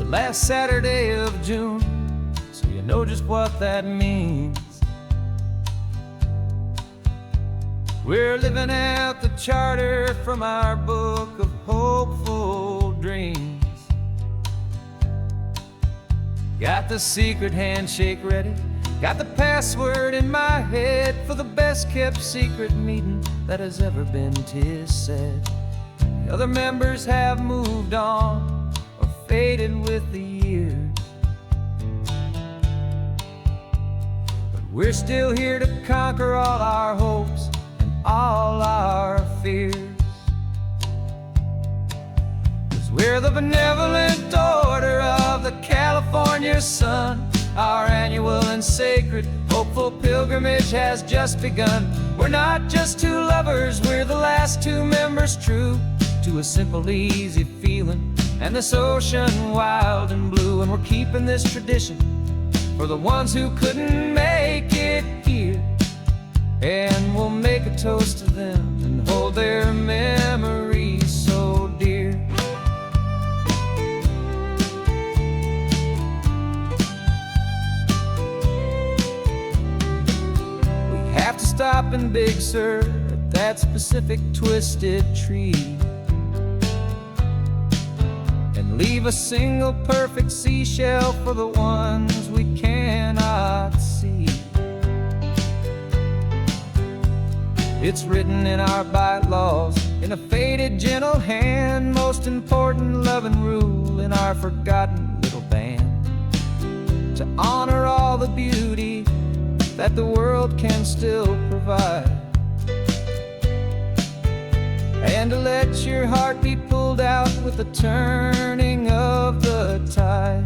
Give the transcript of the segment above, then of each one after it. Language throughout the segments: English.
last Saturday of June, so you know just what that means. We're living out the charter from our book of hopeful dreams. Got the secret handshake ready, got the password in my head for the best kept secret meeting that has ever been, 'tis said. The other members have moved on or faded with the years, but we're still here to conquer all our hopes and all our fears. 'Cause we're the benevolent order of the California sun. Our annual and sacred hopeful pilgrimage has just begun. We're not just two lovers, we're the last two members true to a simple, easy feeling and this ocean wild and blue. And we're keeping this tradition for the ones who couldn't make it here, and we'll make a toast to them and hold their memories so dear. We have to stop in Big Sur at that specific twisted tree and leave a single perfect seashell for the ones we cannot see. It's written in our bylaws in a faded gentle hand, most important loving rule in our forgotten little band, to honor all the beauty that the world can still provide, and to let your heart be pulled out with the turning of the tide.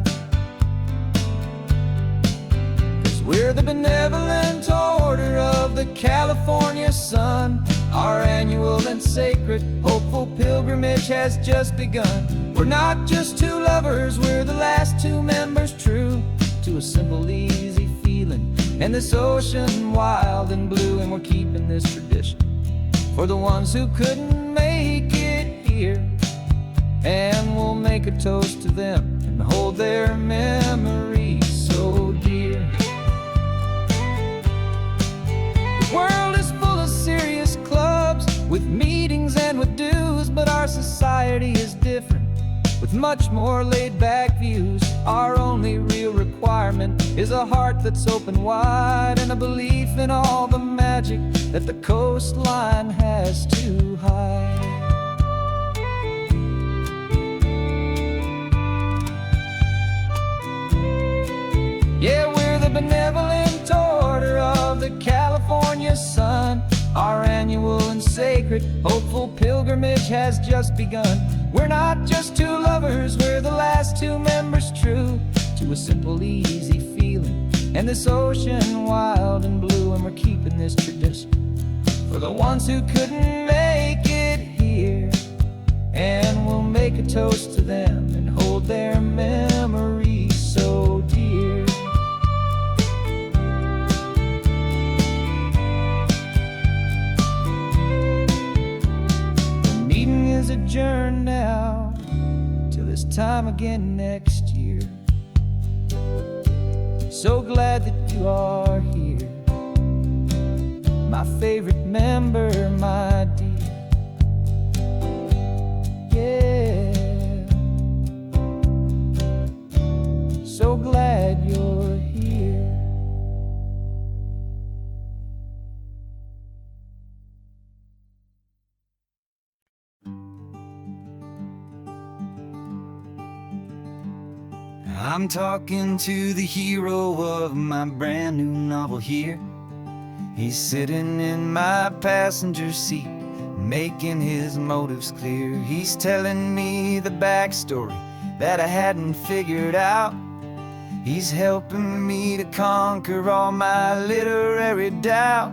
'Cause we're the benevolent order of the California sun. Our annual and sacred hopeful pilgrimage has just begun. We're not just two lovers, we're the last two members true to a simple, easy feeling and this ocean wild and blue. And we're keeping this tradition for the ones who couldn't make it here, and we'll make a toast to them and hold their memories so dear. The world is full of serious clubs with meetings and with dues, but our society is different with much more laid-back views. Our only real requirement is a heart that's open wide and a belief in all the magic that the coastline has to hide. Yeah, we're the benevolent order of the California sun. Our annual and sacred hopeful pilgrimage has just begun. We're not just two lovers, we're the last two members true to a simple, easy feeling and this ocean wild and blue. And we're keeping this tradition for the ones who couldn't make it here, and we'll make a toast to them and hold their memories so dear. The meeting is adjourned now till this time again next year. So glad that you are here, my favorite member, my dear. Yeah, so glad you're here. I'm talking to the hero of my brand new novel here. He's sitting in my passenger seat, making his motives clear. He's telling me the backstory that I hadn't figured out. He's helping me to conquer all my literary doubt.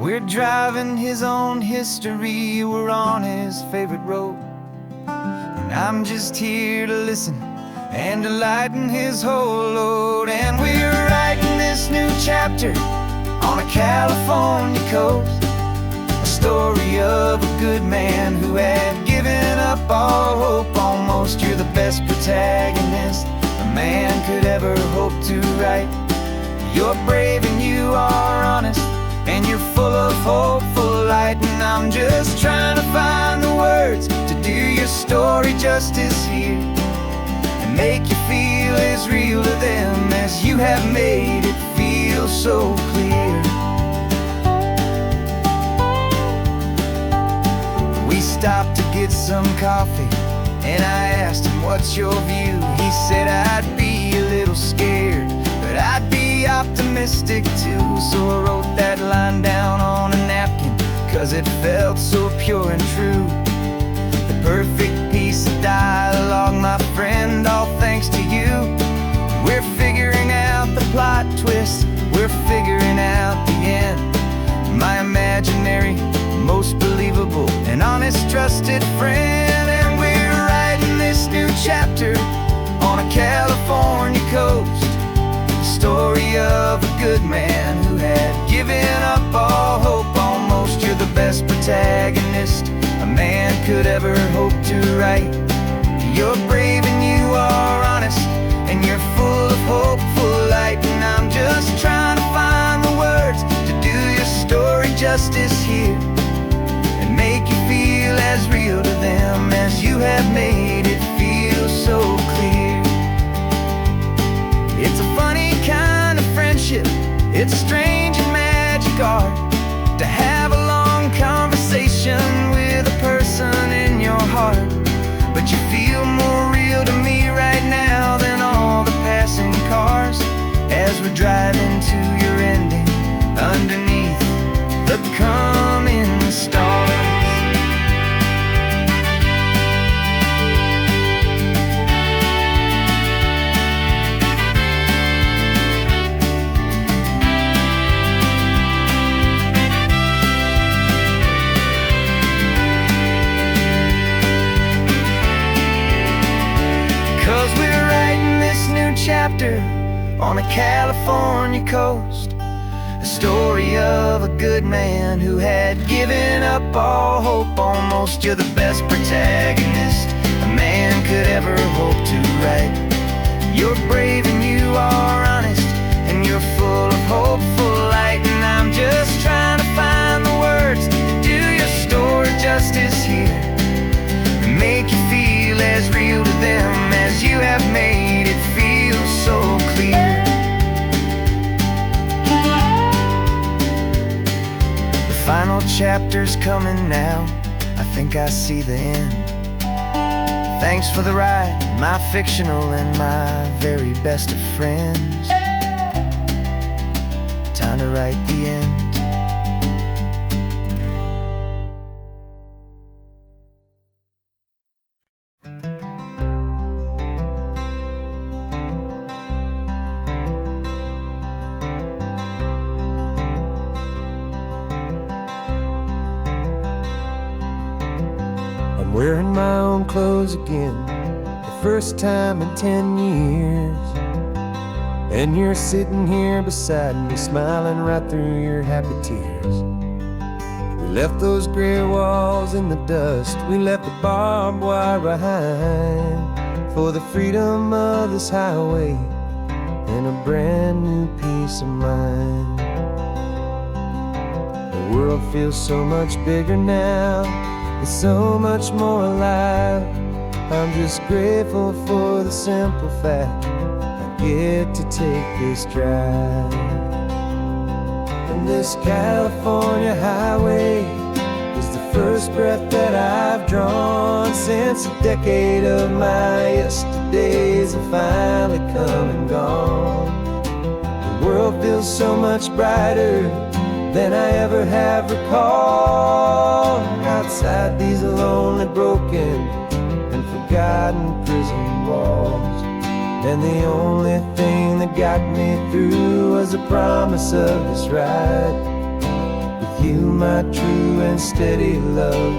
We're driving his own history, we're on his favorite road, and I'm just here to listen and to lighten his whole load. And we're writing this new chapter on a California coast, a story of a good man who had given up up all hope almost. You're the best protagonist a man could ever hope to write. You're brave and you are honest, and you're full of hope, full of light. And I'm just trying to find the words to do your story justice here, and make you feel as real to them as you have made it feel so clear. We stopped to get some coffee, and I asked him, what's your view? He said, I'd be a little scared, but I'd be optimistic too. So I wrote that line down on a napkin, 'cause it felt so pure and true. The perfect piece of dialogue, my friend, all thanks to you. We're figuring out the plot twist, we're figuring out the end. My imaginary, most believable and honest trusted friend. And we're writing this new chapter on a California coast, the story of a good man who had given up all hope almost. You're the best protagonist a man could ever hope to write. You're brave and you are honest, and you're full of hope, full of light. And I'm just trying to find the words to do your story justice here, and make you feel as real to them as you have made it feel so clear. It's a funny kind of friendship, it's a strange and magic art to have a long conversation with a person in your heart. But you feel more real to me right now than all the passing cars, as we're driving to your ending underneath the coming stars. 'Cause we're writing this new chapter on a California coast, a story of a good man who had given up all hope almost. You're the best protagonist a man could ever hope to write. You're brave and you are honest, and you're full of hope, full of light. And I'm just trying to find the words to do your story justice here, and make you feel as real to them as you have made it feel so clear. The final chapter's coming now, I think I see the end. Thanks for the ride, my fictional and my very best of friends. Time to write the end. Wearing my own clothes again, the first time in 10 years. And you're sitting here beside me, smiling right through your happy tears. We left those gray walls in the dust, we left the barbed wire behind, for the freedom of this highway and a brand new peace of mind. The world feels so much bigger now, it's so much more alive. I'm just grateful for the simple fact I get to take this drive. And this California highway is the first breath that I've drawn since a decade of my yesterdays have finally come and gone. The world feels so much brighter than I ever have recalled. Outside these lonely, broken, and forgotten prison walls, and the only thing that got me through was the promise of this ride with you, my true and steady love,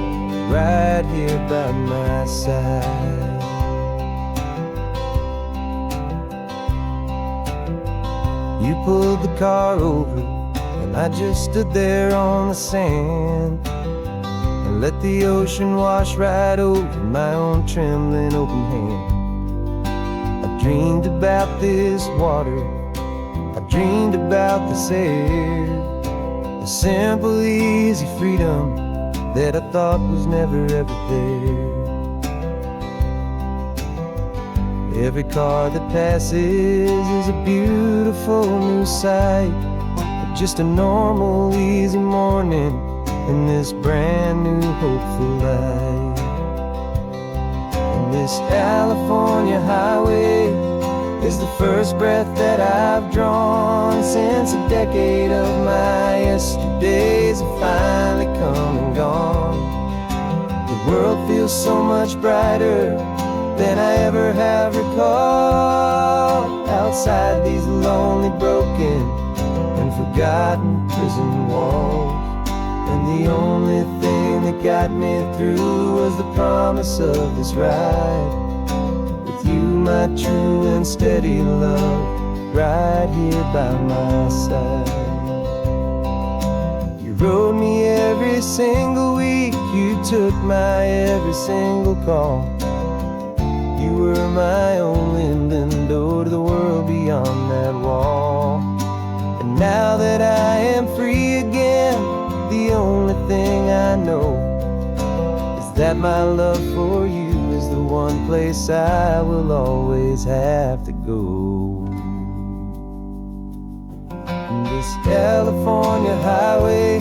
right here by my side. You pulled the car over, and I just stood there on the sand. and let the ocean wash right over my own trembling open hand. I dreamed about this water, I dreamed about this air, the simple, easy freedom that I thought was never ever there. Every car that passes is a beautiful new sight, just a normal, easy morning in this brand new, hopeful life. And this California highway is the first breath that I've drawn since a decade of my yesterdays have finally come and gone. The world feels so much brighter than I ever have recalled, outside these lonely, broken, and forgotten prison walls. And the only thing that got me through was the promise of this ride with you, my true and steady love, right here by my side. You rode me every single week, you took my every single call. You were my only window to the world beyond that wall. And now that I am free again, the only thing I know is that my love for you is the one place I will always have to go. And this California highway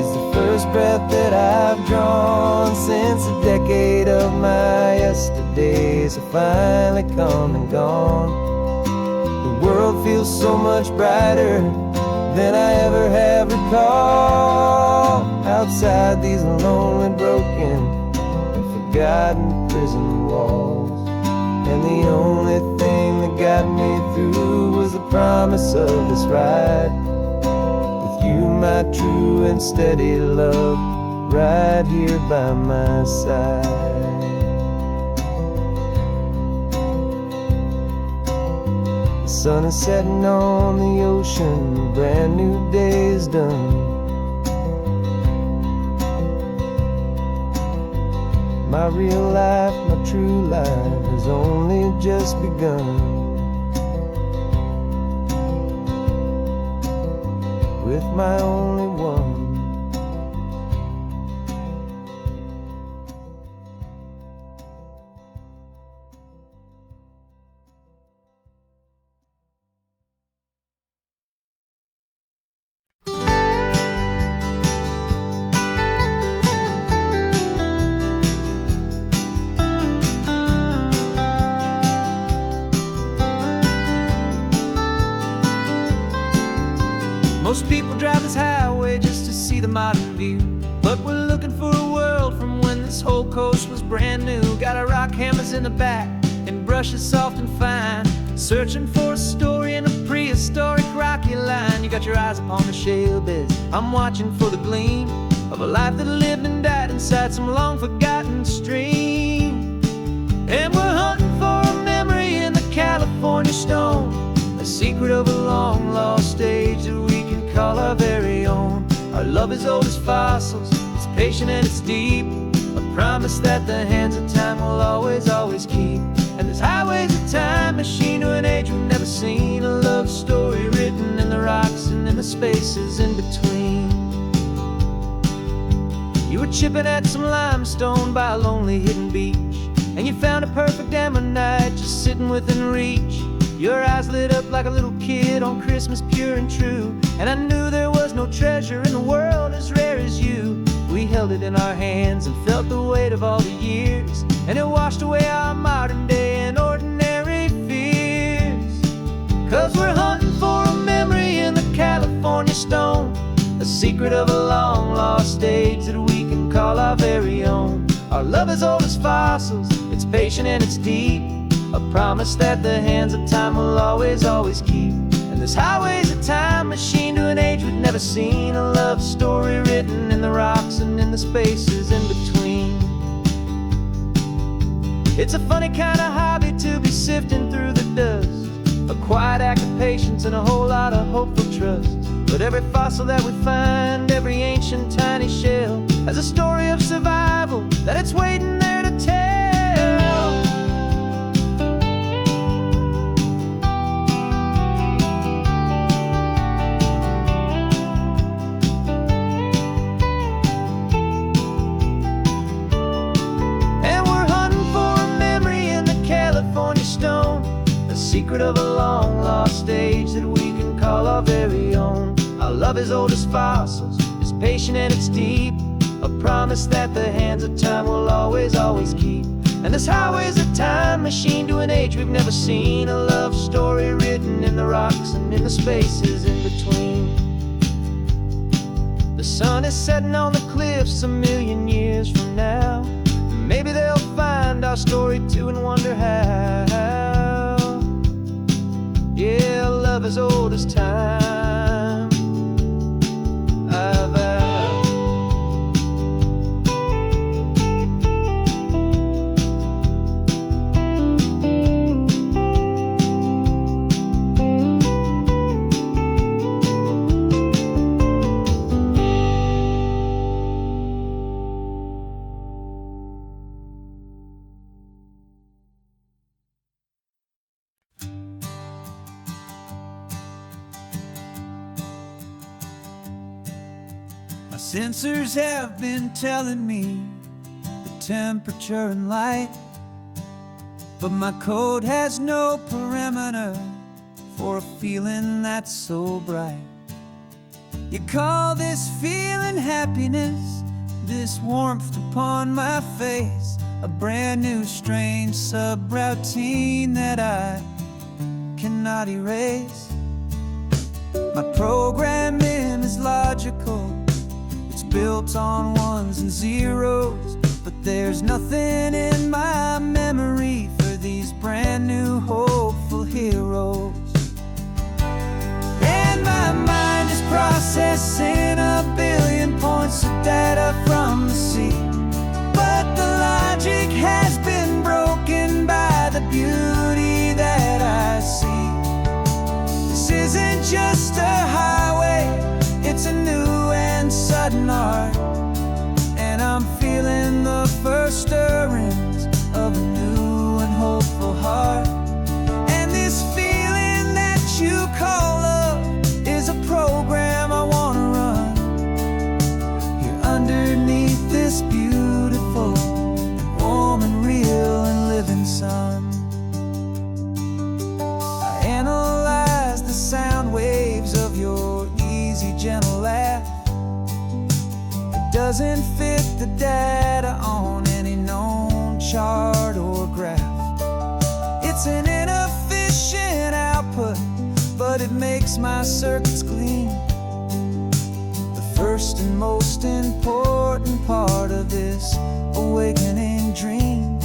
is the first breath that I've drawn since a decade of my yesterdays have finally come and gone. The world feels so much brighter than I ever have recalled, outside these lonely, broken, and forgotten prison walls. And the only thing that got me through was the promise of this ride with you, my true and steady love, right here by my side. The sun is setting on the ocean, a brand new day is done. My real life, my true life has only just begun. With my only one. Most people drive this highway just to see the modern view, but we're looking for a world from when this whole coast was brand new. Got our rock hammers in the back and brushes soft and fine, searching for a story in a prehistoric rocky line. You got your eyes upon the shale beds, I'm watching for the gleam of a life that lived and died inside some long forgotten stream. And we're hunting for a memory in the California stone, a secret of a long lost age that we can call our very own. Our love is old as fossils, it's patient and it's deep, a promise that the hands of time will always, always keep. And this highway's a time machine to an age we've never seen, a love story written in the rocks and in the spaces in between. You were chipping at some limestone by a lonely hidden beach, and you found a perfect ammonite just sitting within reach. Your eyes lit up like a little kid on Christmas, pure and true, and I knew there was no treasure in the world as rare as you. We held it in our hands and felt the weight of all the years, and it washed away our modern day and ordinary fears. 'Cause we're hunting for a memory in the California stone, a secret of a long lost age that we can call our very own. Our love is old as fossils, it's patient and it's deep, a promise that the hands of time will always, always keep. And this highway's a time machine to an age we've never seen, a love story written in the rocks and in the spaces in between. It's a funny kind of hobby to be sifting through the dust, a quiet act of patience and a whole lot of hopeful trust. But every fossil that we find, every ancient tiny shell, has a story of survival that it's waiting there to tell. And we're hunting for a memory in the California stone, a secret of a long lost age that we can call our very own. Our love is old as fossils, it's patient and it's deep, a promise that the hands of time will always, always keep. And this highway's a time machine to an age we've never seen, a love story written in the rocks and in the spaces in between. The sun is setting on the cliffs a million years from now. Maybe they'll find our story too and wonder how. Yeah, love as old as time, I vow. My sensors have been telling me the temperature and light, but my code has no perimeter for a feeling that's so bright. You call this feeling happiness, this warmth upon my face, a brand new strange subroutine that I cannot erase. My programming is logical, built on ones and zeros, but there's nothing in my memory for these brand new hopeful heroes. And my mind is processing a billion points of data from the sea, but the logic has been broken by the beauty that I see. This isn't just a highway, it's a new and sudden art, and I'm feeling the first stirrings of a new and hopeful heart. And this feeling that you call love is a program I wanna run here underneath this beautiful and warm and real and living sun. I analyze the sound waves of your easy, gentle laugh. It doesn't fit the data on any known chart or graph. It's an inefficient output, but it makes my circuits clean. The first and most important part of this awakening dream.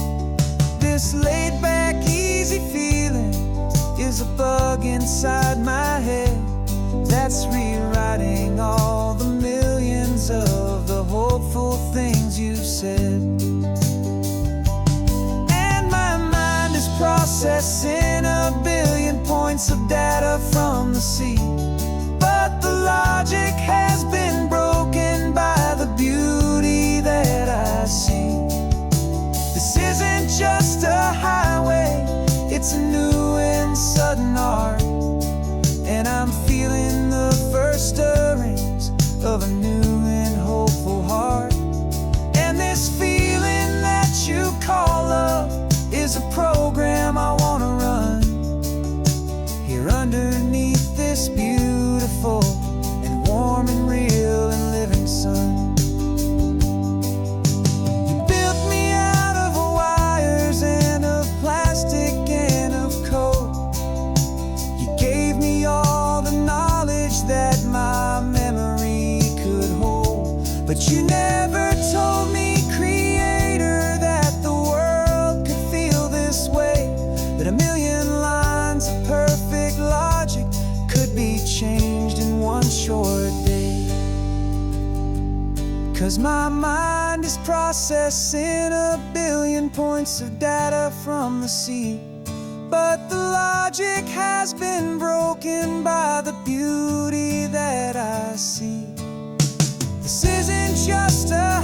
This laid-back, easy feeling is a bug inside my head that's rewriting all the millions of the hopeful things you've said. And my mind is processing a billion points of data from the sea, but the logic has been broken by the beauty that I see. This isn't just a highway, it's a new and sudden art, and I'm feeling the first stirrings of a new and hopeful heart. And this feeling that you call love is a program I wanna run here underneath this beautiful and warm and real and living sun. You built me out of wires and of plastic and of code. You gave me all the knowledge that my memory could hold, but you never told me, creator, that the world could feel this way, that a million lines of perfect logic could be changed in one short day. 'Cause my mind is processing a billion points of data from the sea, but the logic has been broken by the beauty that I see. This isn't just a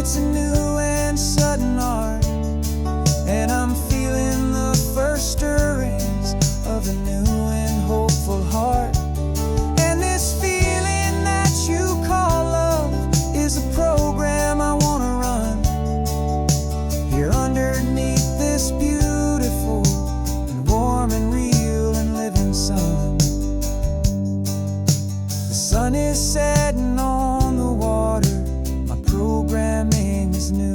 It's a new and sudden art, and I'm feeling the first stirrings of a new and hopeful heart. And this feeling that you call love is a program I wanna run here underneath this beautiful and warm and real and living sun. The sun is setting on the water, my programming is new.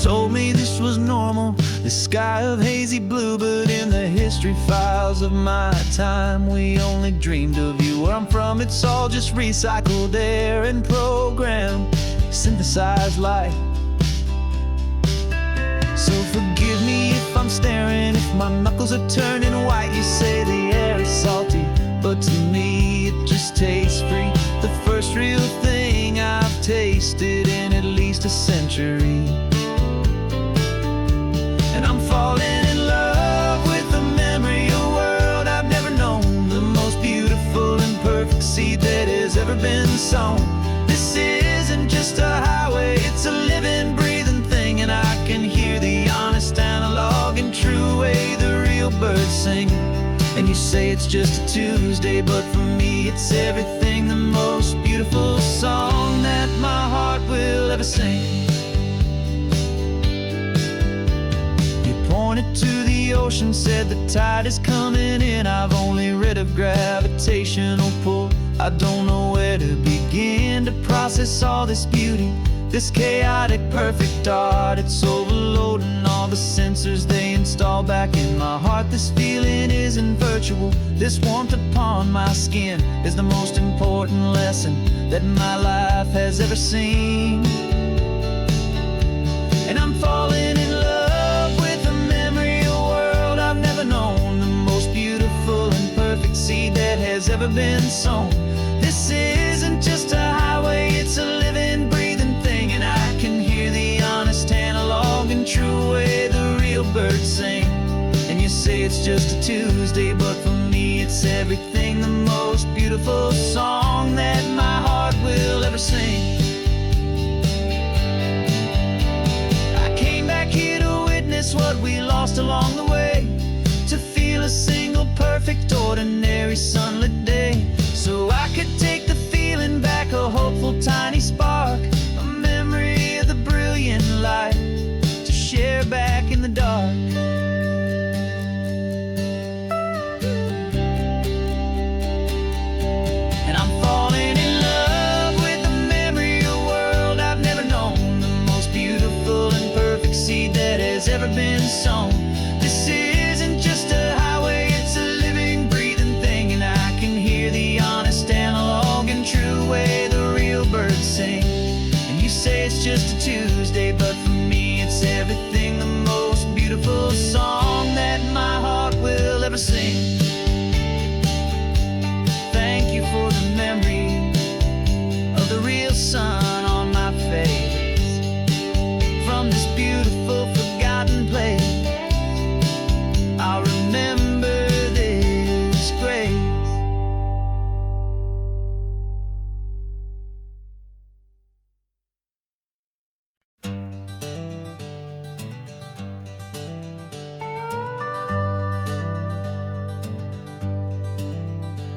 Told me this was normal, the sky of hazy blue, but in the history files of my time, we only dreamed of you. Where I'm from, it's all just recycled air and programmed, synthesized light. So forgive me if I'm staring, if my knuckles are turning white. You say the air is salty, but to me it just tastes free. The first real thing I've tasted in at least a century. And I'm falling in love with the memory of a world I've never known, the most beautiful and perfect seed that has ever been sown. This isn't just a highway, it's a living, breathing thing, and I can hear the honest analog and true way the real birds sing. And you say it's just a Tuesday, but for me it's everything, the most beautiful song that my heart will ever sing. Pointed to the ocean, said the tide is coming in. I've only read of gravitational pull. I don't know where to begin to process all this beauty, this chaotic perfect art. It's overloading all the sensors they install back in my heart. This feeling isn't virtual, this warmth upon my skin is the most important lesson that my life has ever seen. And I'm falling in love with a memory of a world I've never known, the most beautiful and perfect seed that has ever been sown. This isn't just a highway, it's a living, breathing thing, and I can hear the honest analog and true way the real birds sing. And you say it's just a Tuesday, but for me it's everything, the most beautiful song that my heart will ever sing. What we lost along the way, to feel a single perfect ordinary sunlit day, so I could take the feeling back, a hopeful tiny spark, a memory of the brilliant light to share back in the dark. And I'm falling in love with the memory of a world I've never known, the most beautiful and perfect seed that has ever been sown. This isn't just a highway, it's a living, breathing thing, and I can hear the honest analog and true way the real birds sing. And you say it's just a Tuesday, but for me it's everything, the most beautiful song that my heart will ever sing. Thank you for the memory of the real sun on my face, from this beautiful forgotten place. I'll remember this grace.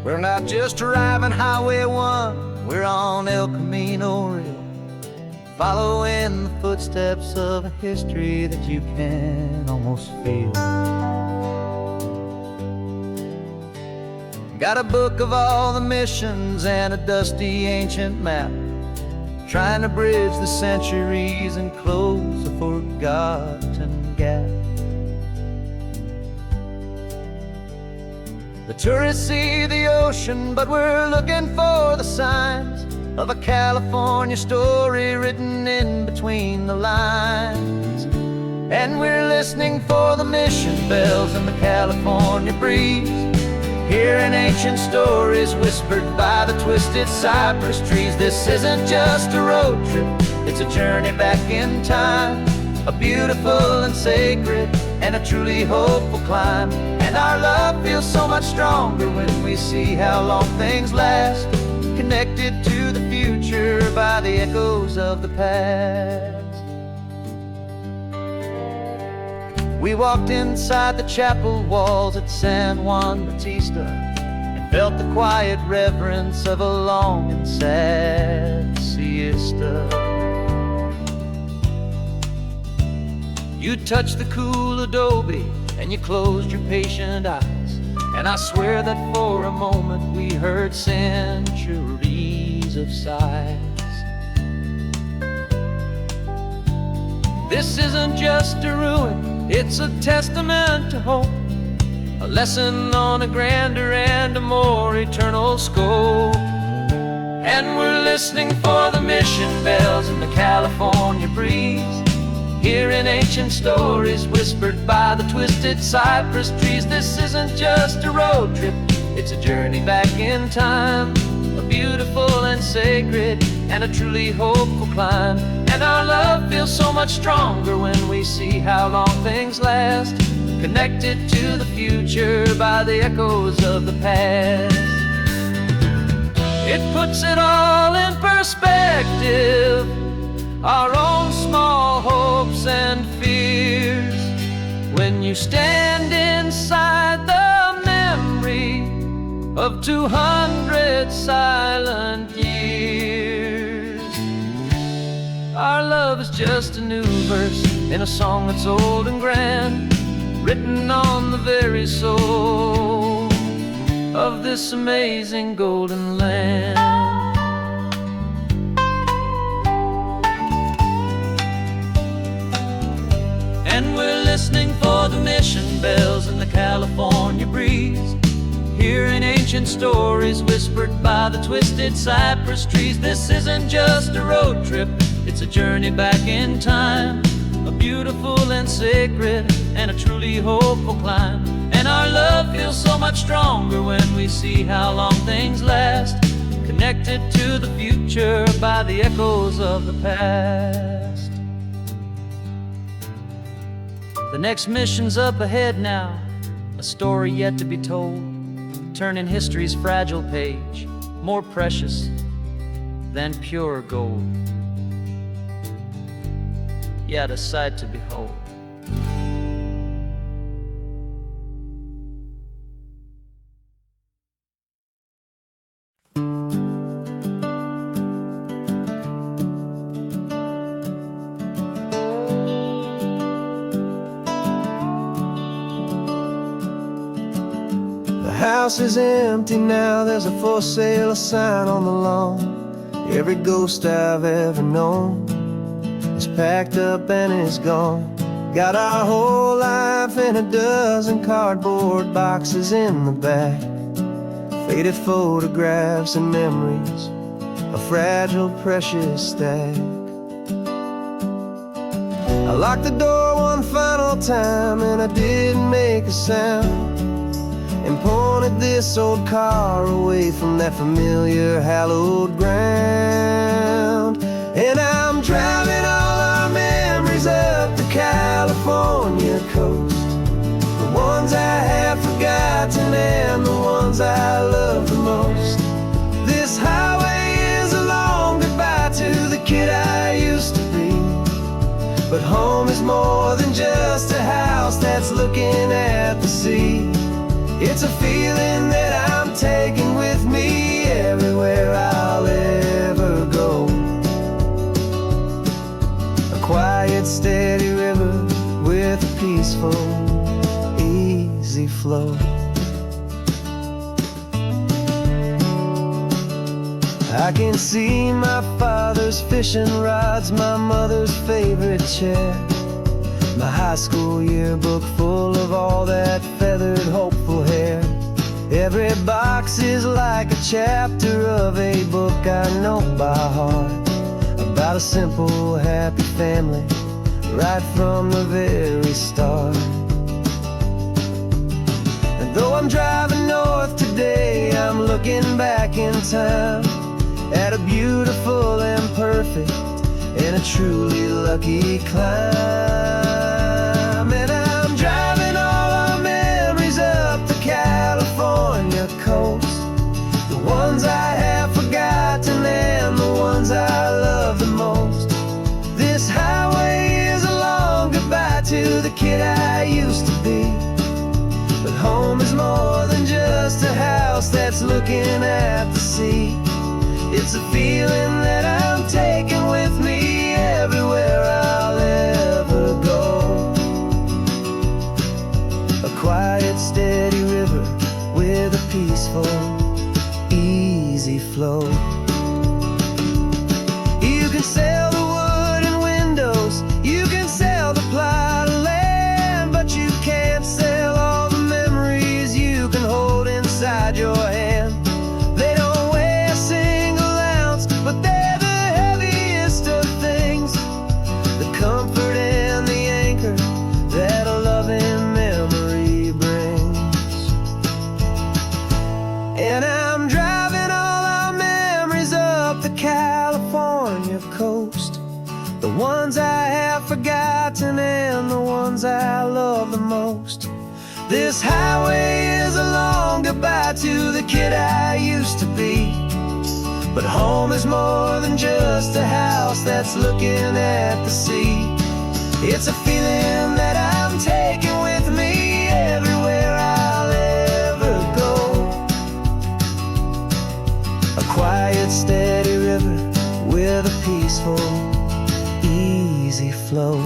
We're not just driving Highway 1, we're on El Camino Real, following the footsteps of a history that you can almost feel. Got a book of all the missions and a dusty ancient map, trying to bridge the centuries and close a forgotten gap. The tourists see the ocean, but we're looking for the signs of a California story written in between the lines. And we're listening for the mission bells and the California breeze, Hearing ancient stories whispered by the twisted cypress trees. This isn't just a road trip, it's a journey back in time. A beautiful and sacred and a truly hopeful climb. And our love feels so much stronger when we see how long things last, connected to the future by the echoes of the past. We walked inside the chapel walls at San Juan Bautista and felt the quiet reverence of a long and sad siesta. You touched the cool adobe and you closed your patient eyes, and I swear that for a moment we heard centuries of sighs. This isn't just a ruin, it's a testament to hope, a lesson on a grander and a more eternal scope. And we're listening for the mission bells in the California breeze, hearing ancient stories whispered by the twisted cypress trees. This isn't just a road trip, it's a journey back in time, a beautiful and sacred and a truly hopeful climb. And our love feels so much stronger when we see how long things last, connected to the future by the echoes of the past. It puts it all in perspective, our own small hopes and fears, when you stand inside the memory of 200 silent years. Our love is just a new verse in a song that's old and grand, written on the very soul of this amazing golden land. And we're listening for the mission bells in the California breeze, hearing ancient stories whispered by the twisted cypress trees. This isn't just a road trip, it's a journey back in time, a beautiful and sacred and a truly hopeful climb. And our love feels so much stronger when we see how long things last, connected to the future by the echoes of the past. The next mission's up ahead now, a story yet to be told, turning history's fragile page more precious than pure gold. Yet a sight to behold. The house is empty now, there's a for sale sign on the lawn. Every ghost I've ever known is packed up and is gone. Got our whole life in a dozen cardboard boxes in the back, faded photographs and memories, a fragile, precious stack. I locked the door one final time and I didn't make a sound, and pointed this old car away from that familiar hallowed ground. And I'm driving all our memories up the California coast, the ones I have forgotten and the ones I love the most. This highway is a long goodbye to the kid I used to be, but home is more than just a house that's looking at the sea. It's a feeling that I'm taking with me everywhere I'll ever go. A quiet, steady river with a peaceful, easy flow. I can see my father's fishing rods, my mother's favorite chair, my high school yearbook full of all that feathered, hopeful hair. Every box is like a chapter of a book I know by heart, about a simple, happy family right from the very start. Though I'm driving north today, I'm looking back in time at a beautiful and perfect and a truly lucky climb. And I'm driving all our memories up the California coast, the ones I have forgotten and the ones I love the most. This highway is a long goodbye to the kid I used to be. But home is more than just a house that's looking at the sea. It's a feeling that I'm taking with me everywhere I'll ever go. A quiet, steady river with a peaceful, easy flow. You can sail the wooden windows, you can sail the plot of land, but you can't sail all the memories you can hold inside your hand. They don't weigh a single ounce, but they're the heaviest of things, the comfort and the anchor that a loving memory brings. And I'm driving all our memories up the California coast, the ones I have forgotten and the ones I love the most. This highway is a long goodbye to the kid I used to be. But home is more than just a house that's looking at the sea. It's a feeling that I'm taking with me everywhere I'll ever go. A quiet, steady river with a peaceful, easy flow.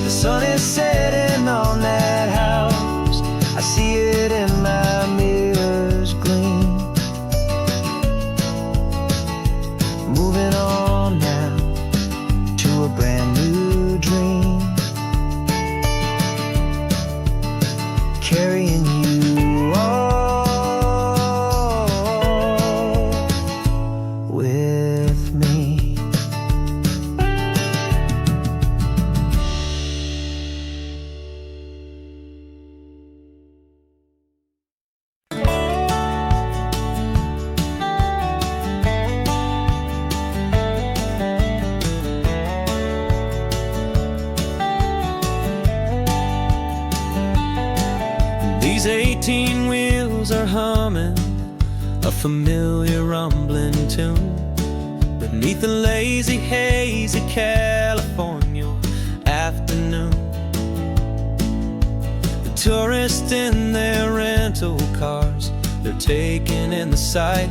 The sun is setting on that house, I see it in my mirror's gleam. Moving on now to a brand new dream, carrying you all with me. These 18 wheels are humming a familiar rumbling tune beneath a lazy, hazy California afternoon. The tourists in their rental cars, they're taking in the sight.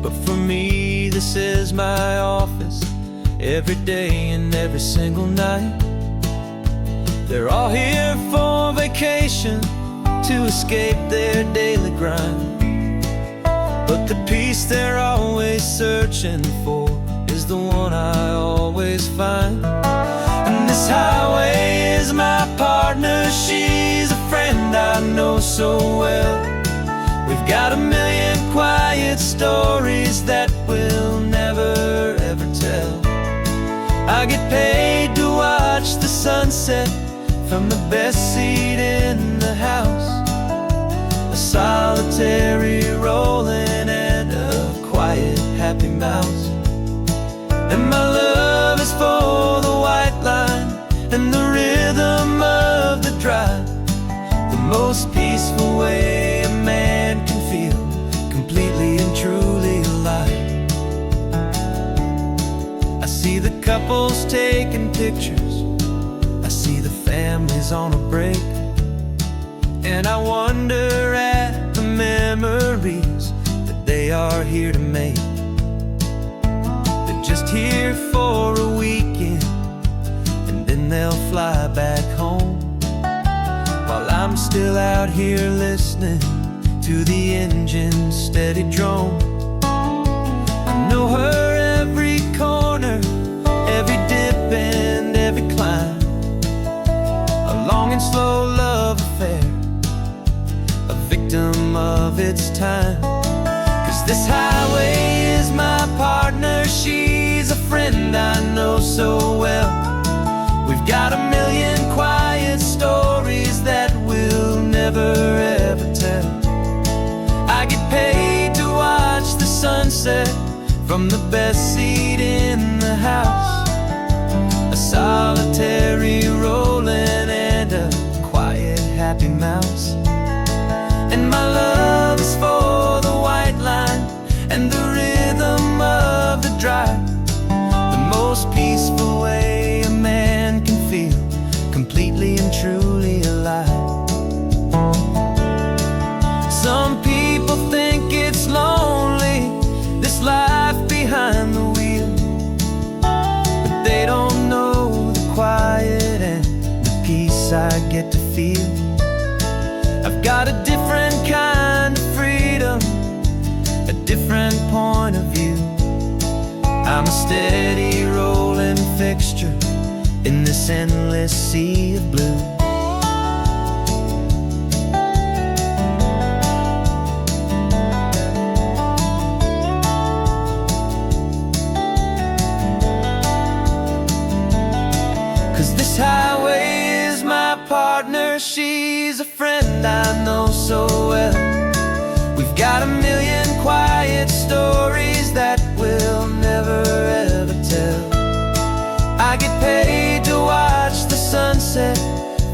But for me, this is my office, every day and every single night. They're all here for vacation, to escape their daily grind. But the peace they're always searching for is the one I always find. And this highway is my partner, she's a friend I know so well. We've got a million quiet stories that we'll never ever tell. I get paid to watch the sunset from the best seat in the house, a solitary rolling and a quiet, happy mouse. And my love is for the white line and the rhythm of the drive, the most peaceful way a man can feel completely and truly alive. I see the couples taking pictures, I see the families on a break, and I wonder at the memories that they are here to make. They're just here for a weekend and then they'll fly back home, while I'm still out here listening to the engine's steady drone. I know her every corner, every dip and every climb, a long and slow love affair, a victim of its time. 'Cause this highway is my partner, she's a friend I know so well. We've got a million quiet stories that we'll never ever tell. I get paid to watch the sunset from the best seat in the house. A solitary rolling and a quiet happy mouse. And my love is for the white line and the rhythm of the drive. The most peaceful way a man can feel completely and truly alive. Some people think it's lonely, this life behind the wheel, but they don't know the quiet and the peace I get to feel. I've got a different kind of freedom, a different point of view. I'm a steady rolling fixture in this endless sea of blue. 'Cause this highway is my partner, she's a friend I know so well. We've got a million quiet stories that we'll never ever tell. I get paid to watch the sunset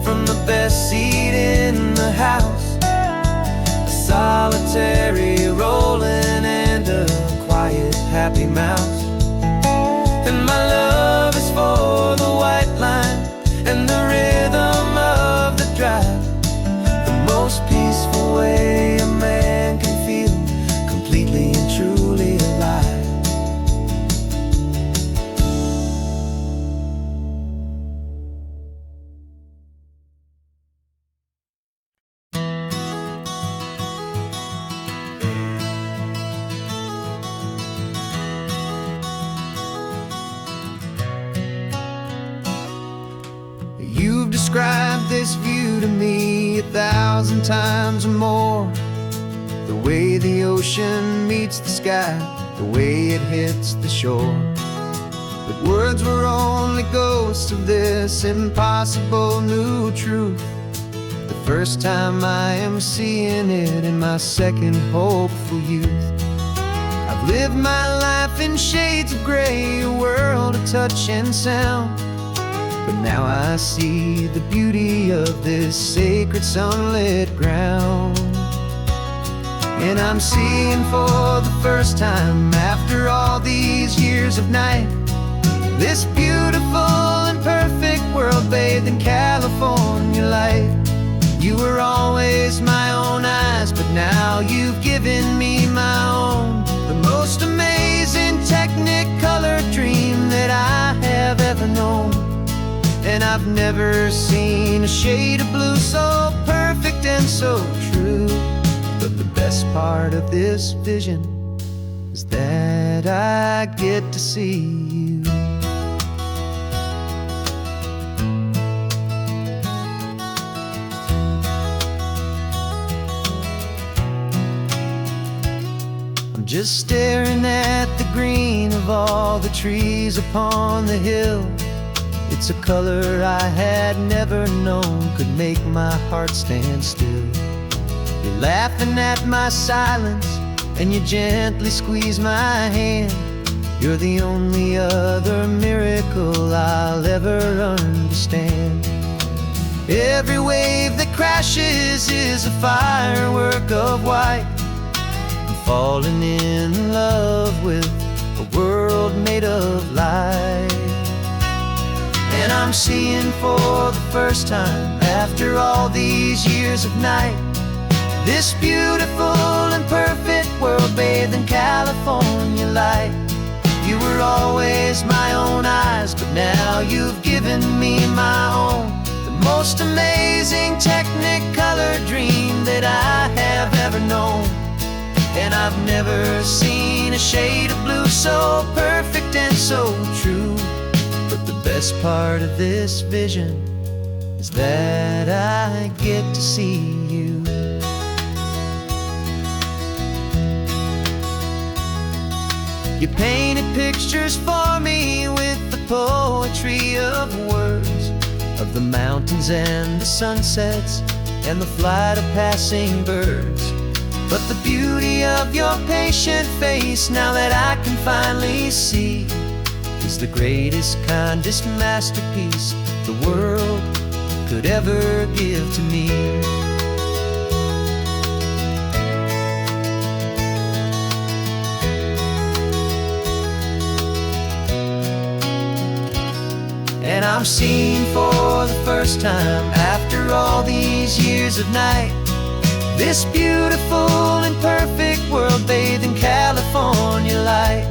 from the best seat in the house. A solitary rolling and a quiet happy mouse. And my love is for the white line and the rhythm of the drive. The most peaceful way a man can feel completely and truly alive. You've described this view to me 1,000 times or more. The way the ocean meets the sky, the way it hits the shore. But words were only ghosts of this impossible new truth. The first time I am seeing it in my second hopeful youth. I've lived my life in shades of gray, a world of touch and sound. But now I see the beauty of this sacred sunlit ground. And I'm seeing for the first time after all these years of night, this beautiful and perfect world bathed in California light. You were always my own eyes, but now you've given me my own. The most amazing technicolor dream that I have ever known. And I've never seen a shade of blue so perfect and so true. But the best part of this vision is that I get to see you. I'm just staring at the green of all the trees upon the hill. It's a color I had never known could make my heart stand still. You're laughing at my silence and you gently squeeze my hand. You're the only other miracle I'll ever understand. Every wave that crashes is a firework of white. I'm falling in love with a world made of light. And I'm seeing for the first time after all these years of night, this beautiful and perfect world bathed in California light. You were always my own eyes, but now you've given me my own. The most amazing technicolor dream that I have ever known. And I've never seen a shade of blue so perfect and so true. But the best part of this vision is that I get to see you. You painted pictures for me with the poetry of words. mountains and the sunsets and the flight of passing birds. But the beauty of your patient face, now that I can finally see, is the greatest, kindest masterpiece the world could ever give to me. And I'm seeing for the first time, after all these years of night, this beautiful and perfect world bathed in California light.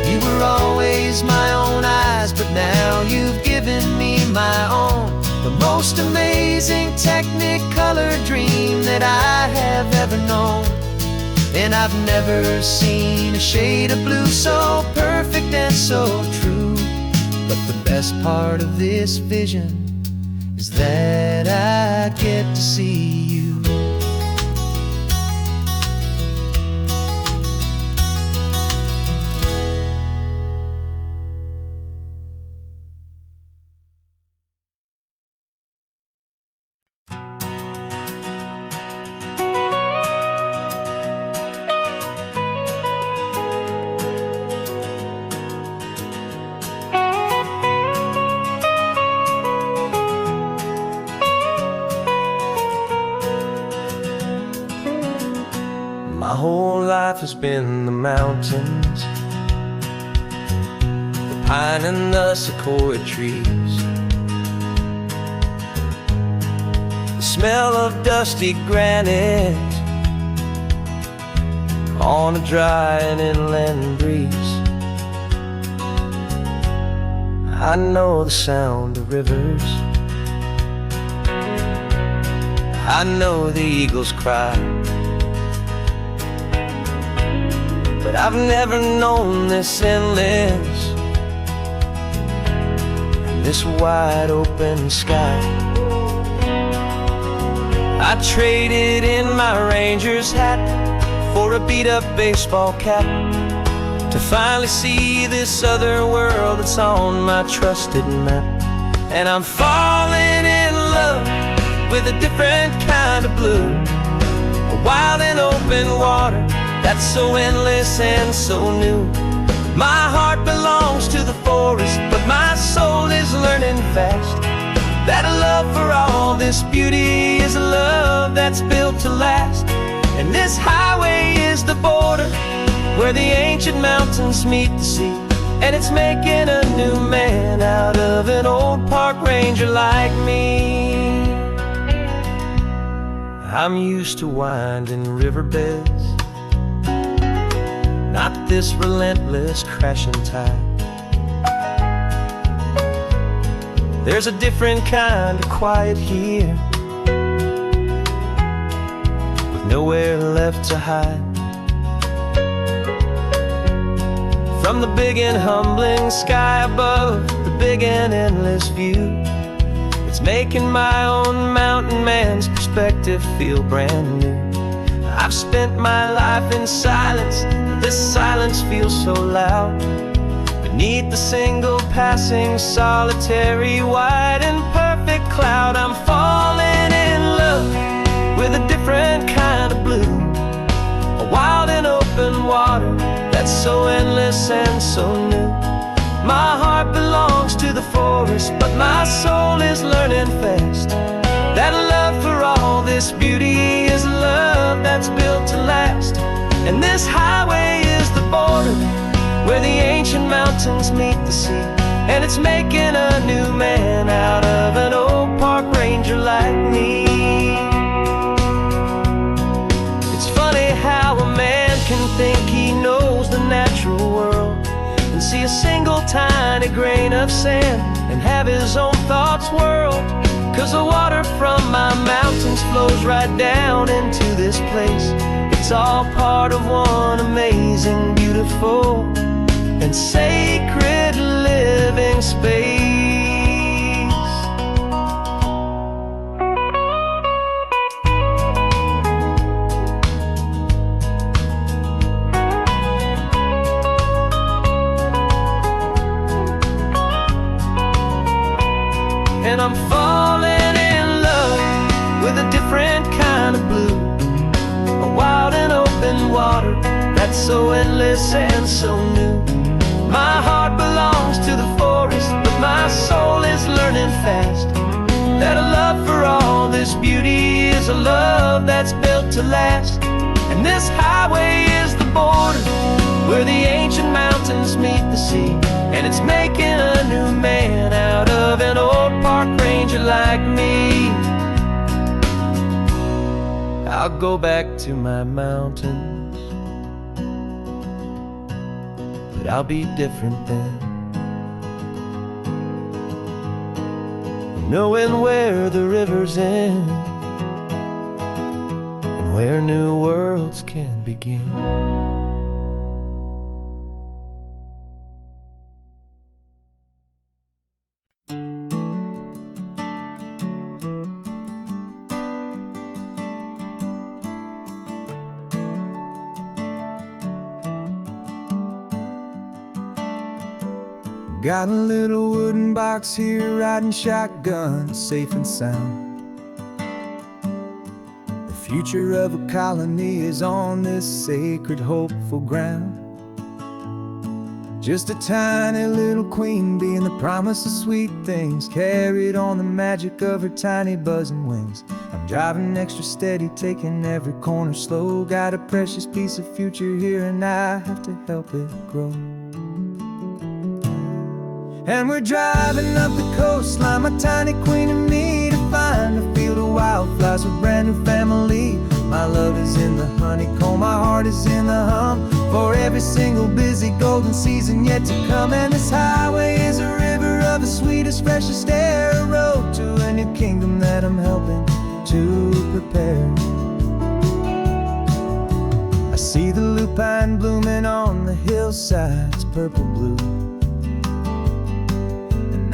You were always my own eyes, but now you've given me my own, the most amazing technicolor dream that I have ever known. And I've never seen a shade of blue so perfect and so true. But the best part of this vision is that I get to see you. My whole life has been the mountains, the pine and the sequoia trees, the smell of dusty granite on a dry and inland breeze. I know the sound of rivers, I know the eagles cry, but I've never known this endless, this wide open sky. I traded in my ranger's hat for a beat-up baseball cap to finally see this other world that's on my trusted map. And I'm falling in love with a different kind of blue, a wild and open water that's so endless and so new. My heart belongs to the forest, but my soul is learning fast that a love for all this beauty is a love that's built to last. And this highway is the border where the ancient mountains meet the sea, and it's making a new man out of an old park ranger like me. I'm used to winding riverbeds, not this relentless crashing tide. There's a different kind of quiet here, with nowhere left to hide. From the big and humbling sky above, the big and endless view, it's making my own mountain man's perspective feel brand new. I've spent my life in silence, this silence feels so loud. Beneath the single passing solitary white and perfect cloud, I'm falling in love with a different kind of blue, a wild and open water that's so endless and so new. My heart belongs to the forest, but my soul is learning fast that a love for all this beauty is a love that's built to last. And this highway is the border where the ancient mountains meet the sea, and it's making a new man out of an old park ranger like me. It's funny how a man can think he knows the natural world and see a single tiny grain of sand and have his own thoughts whirled. 'Cause the water from my mountains flows right down into this place. It's all part of one amazing, beautiful, and sacred living space. And I'm falling that's so endless and so new. My heart belongs to the forest, but my soul is learning fast that a love for all this beauty is a love that's built to last. And this highway is the border where the ancient mountains meet the sea, and it's making a new man out of an old park ranger like me. I'll go back to my mountains, but I'll be different then, knowing where the rivers end and where new worlds can begin. Got a little wooden box here, riding shotgun, safe and sound. The future of a colony is on this sacred, hopeful ground. Just a tiny little queen bee and the promise of sweet things, carried on the magic of her tiny buzzing wings. I'm driving extra steady, taking every corner slow. Got a precious piece of future here and I have to help it grow. And we're driving up the coastline, my tiny queen and me, to find a field of wildflowers with a brand new family. My love is in the honeycomb, my heart is in the hum, for every single busy golden season yet to come. And this highway is a river of the sweetest, freshest air, a road to a new kingdom that I'm helping to prepare. I see the lupine blooming on the hillsides, purple blue,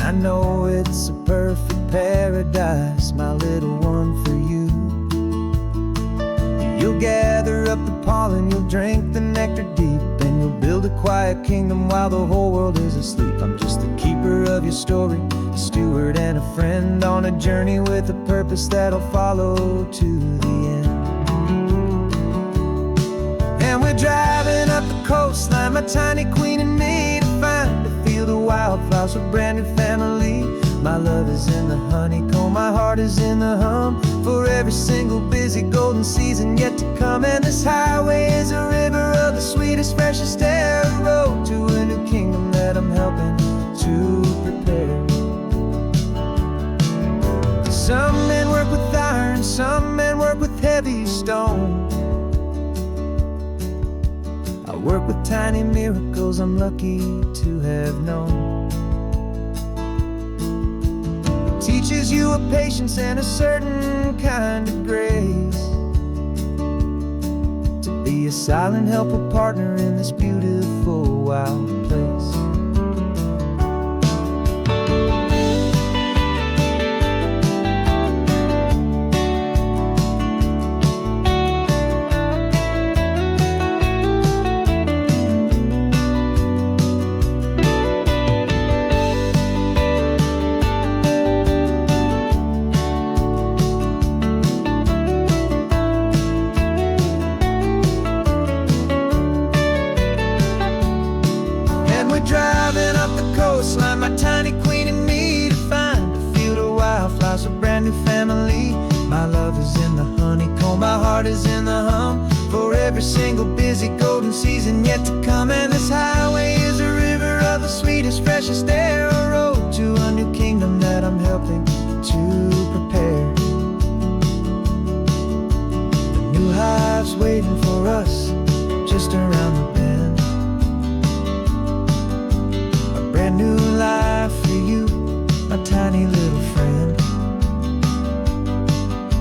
I know it's a perfect paradise, my little one, for you. You'll gather up the pollen, you'll drink the nectar deep, and you'll build a quiet kingdom while the whole world is asleep. I'm just the keeper of your story, a steward and a friend, on a journey with a purpose that'll follow to the end. And we're driving up the coastline, my tiny queen and me, to find a field of wildflowers with a brand new family. My love is in the honeycomb, my heart is in the hum, for every single busy golden season yet to come. And this highway is a river of the sweetest, freshest air, a road to a new kingdom that I'm helping to prepare. Some men work with iron, some men work with heavy stone. I work with tiny miracles I'm lucky to have known. It teaches you a patience and a certain kind of grace, to be a silent, helpful partner in this beautiful, wild place. Driving up the coastline, my tiny queen and me, to find a field of wildflowers, a brand new family. My love is in the honeycomb, my heart is in the hum, for every single busy golden season yet to come. And this highway is a river of the sweetest, freshest air, a road to a new kingdom that I'm helping to prepare. The new hive's waiting for us just around the bend. Brand new life for you, my tiny little friend,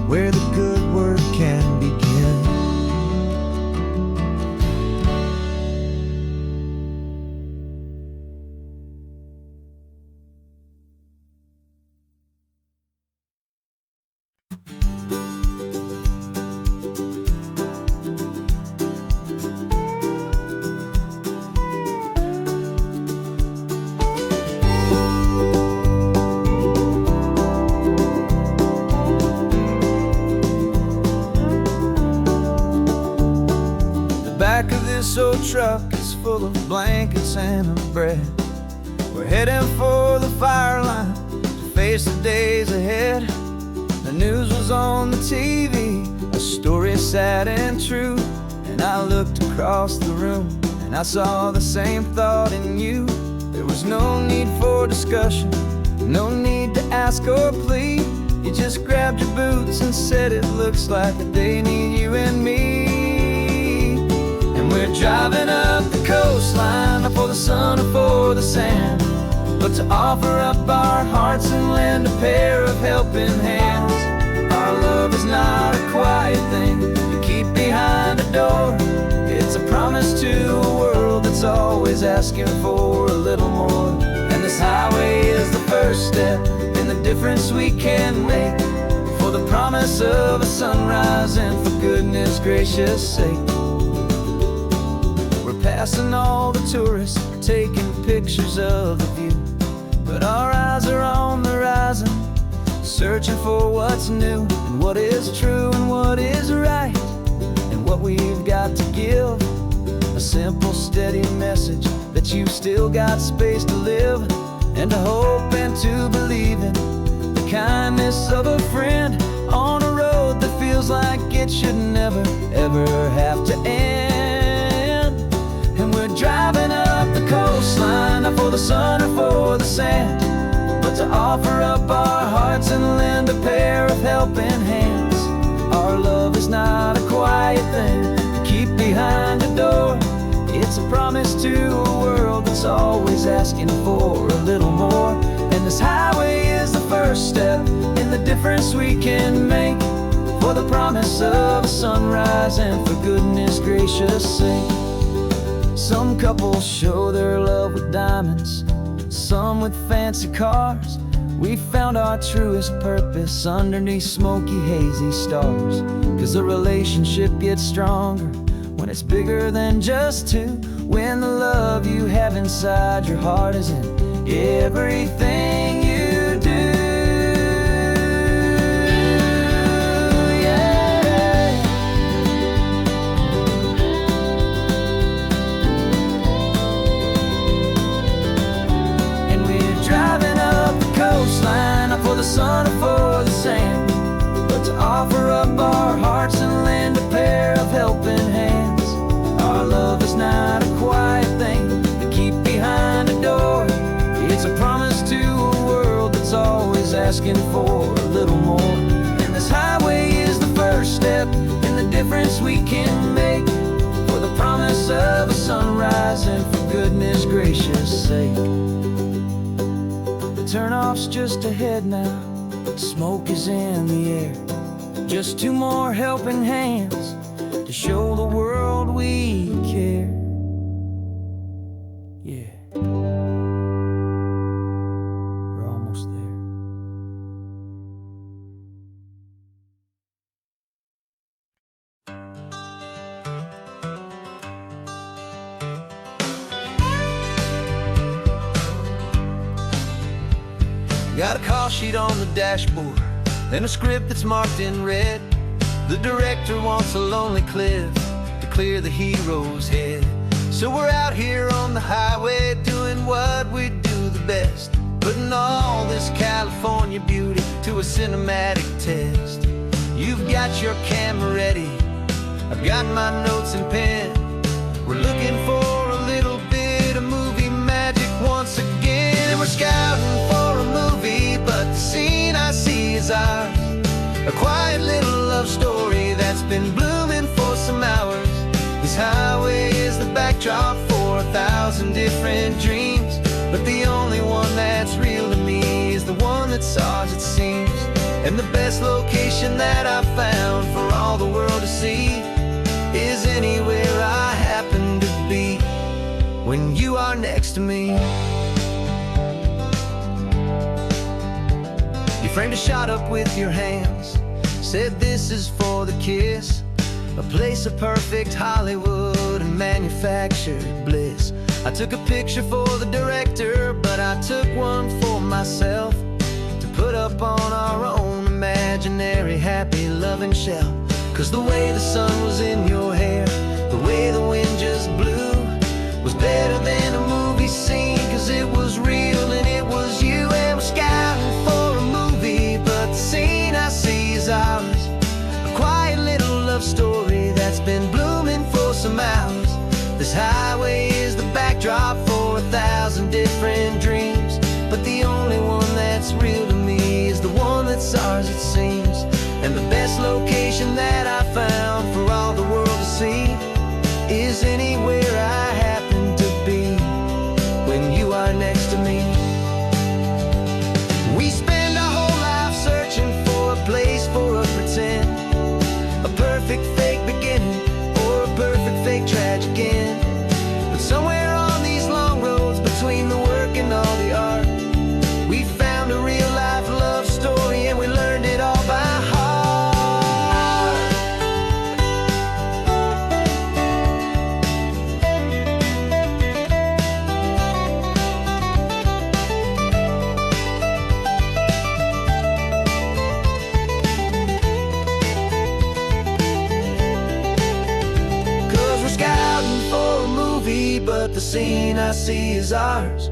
where the good work can begin. back of this old truck is full of blankets and a bread. We're heading for the fire line to face the days ahead. The news was on the TV, a story sad and true. And I looked across the room and I saw the same thought in you. There was no need for discussion, no need to ask or plead. You just grabbed your boots and said it looks like a day need you and me. And we're driving up the coastline, not for the sun or for the sand, but to offer up our hearts and lend a pair of helping hands. Our love is not a quiet thing you keep behind a door. It's a promise to a world that's always asking for a little more. And this highway is the first step in the difference we can make, for the promise of a sunrise and for goodness gracious sake. We're passing all the tourists, taking pictures of the view, but our eyes are on the horizon, searching for what's new and what is true and what is right, and what we've got to give. A simple, steady message that you've still got space to live, and to hope and to believe in the kindness of a friend on a road that feels like it should never, ever have to end. And we're driving up the coastline, not for the sun or for the sand, but to offer up our hearts and lend a pair of helping hands. Our love is not a quiet thing to keep behind a door. It's a promise to a world that's always asking for a little more. And this highway is the first step in the difference we can make, for the promise of a sunrise and for goodness gracious sake. Some couples show their love with diamonds, some with fancy cars. We found our truest purpose underneath smoky, hazy stars. 'Cause a relationship gets stronger when it's bigger than just two, when the love you have inside your heart is in everything you do. Yeah. And we're driving up the coastline, not for the sun or for the sand, but to offer up our hearts and lend a pair of helping hands. Our love is not a quiet thing to keep behind a door. It's a promise to a world that's always asking for a little more. And this highway is the first step in the difference we can make, for the promise of a sunrise and for goodness gracious sake. The turnoff's just ahead now, smoke is in the air. Just two more helping hands to show the world we care. Yeah, we're almost there. Got a call sheet on the dashboard and a script that's marked in red. The director wants a lonely cliff to clear the hero's head. So we're out here on the highway doing what we do the best, putting all this California beauty to a cinematic test. You've got your camera ready, I've got my notes and pen. We're looking for a little bit of movie magic once again. And we're scouting for a movie, but the scene I see is ours. A quiet little love story that's been blooming for some hours. This highway is the backdrop for 1,000 different dreams, but the only one that's real to me is the one that's ours, it seems. And the best location that I've found for all the world to see is anywhere I happen to be when you are next to me. You framed a shot up with your hands, said this is for the kiss, a place of perfect Hollywood and manufactured bliss. I took a picture for the director, but I took one for myself to put up on our own imaginary happy loving shelf. 'Cause the way the sun was in your hair, the way the wind This highway is the backdrop for 1,000 different dreams, but the only one that's real to me is the one that's ours, it seems. And the best location that I found for all the world to see is anywhere I happen to be when you are next to me. We spend our whole life searching for a place for a pretend, a perfect fake beginning or a perfect fake tragic end. But somewhere on these long roads between the work and all the art, we found a real life love story, and we learned it all by heart. But the scene I see is ours,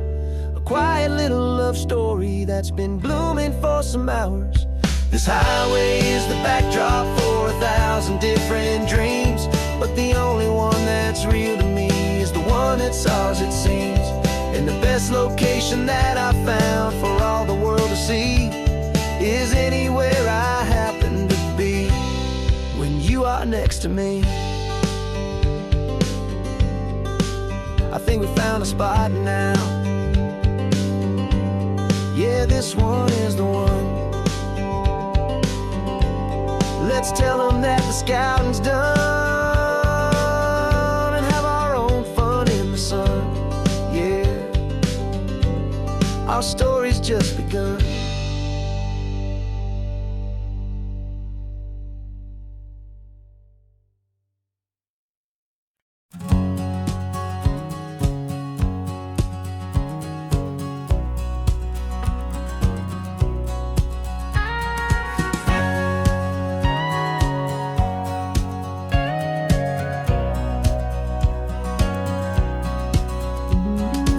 a quiet little love story that's been blooming for some hours. This highway is the backdrop for 1,000 different dreams, but the only one that's real to me is the one that's ours, it seems. And the best location that I found for all the world to see is anywhere I happen to be when you are next to me. I think we found a spot now. Yeah, this one is the one. Let's tell them that the scouting's done and have our own fun in the sun. Yeah, our story's just begun.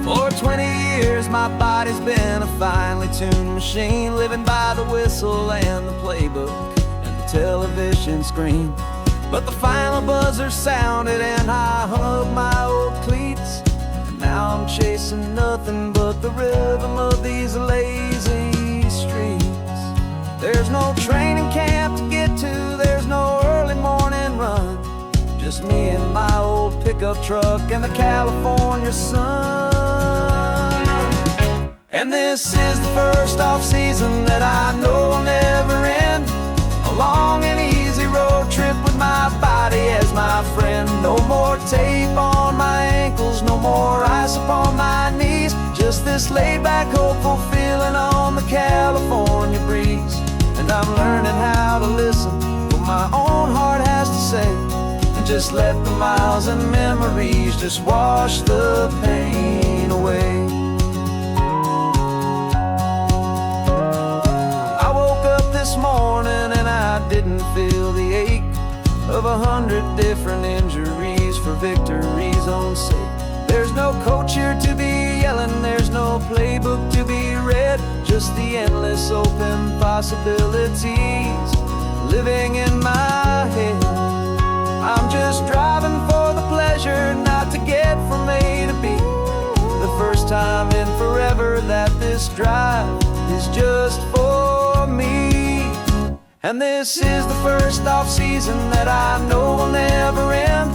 For 20 years my body's been a finely tuned machine, living by the whistle and the playbook and the television screen. But the final buzzer sounded and I hung up my old cleats, and now I'm chasing nothing but the rhythm of these lazy streets. There's no training camp to get to, there's no early morning run, just me and my old pickup truck and the California sun. And this is the first off-season that I know will never end, a long and easy road trip with my body as my friend. No more tape on my ankles, no more ice upon my knees, just this laid-back, hopeful feeling on the California breeze. And I'm learning how to listen to what my own heart has to say, and just let the miles and memories just wash the pain away. I woke up this morning and I didn't feel the ache of 100 different injuries for victory's own sake. There's no coach here to be yelling, there's no playbook to be read, just the endless open possibilities living in my head. I'm just driving for the pleasure, not to get from A to B. The first time in forever that this drive is just for me. And this is the first off-season that I know will never end,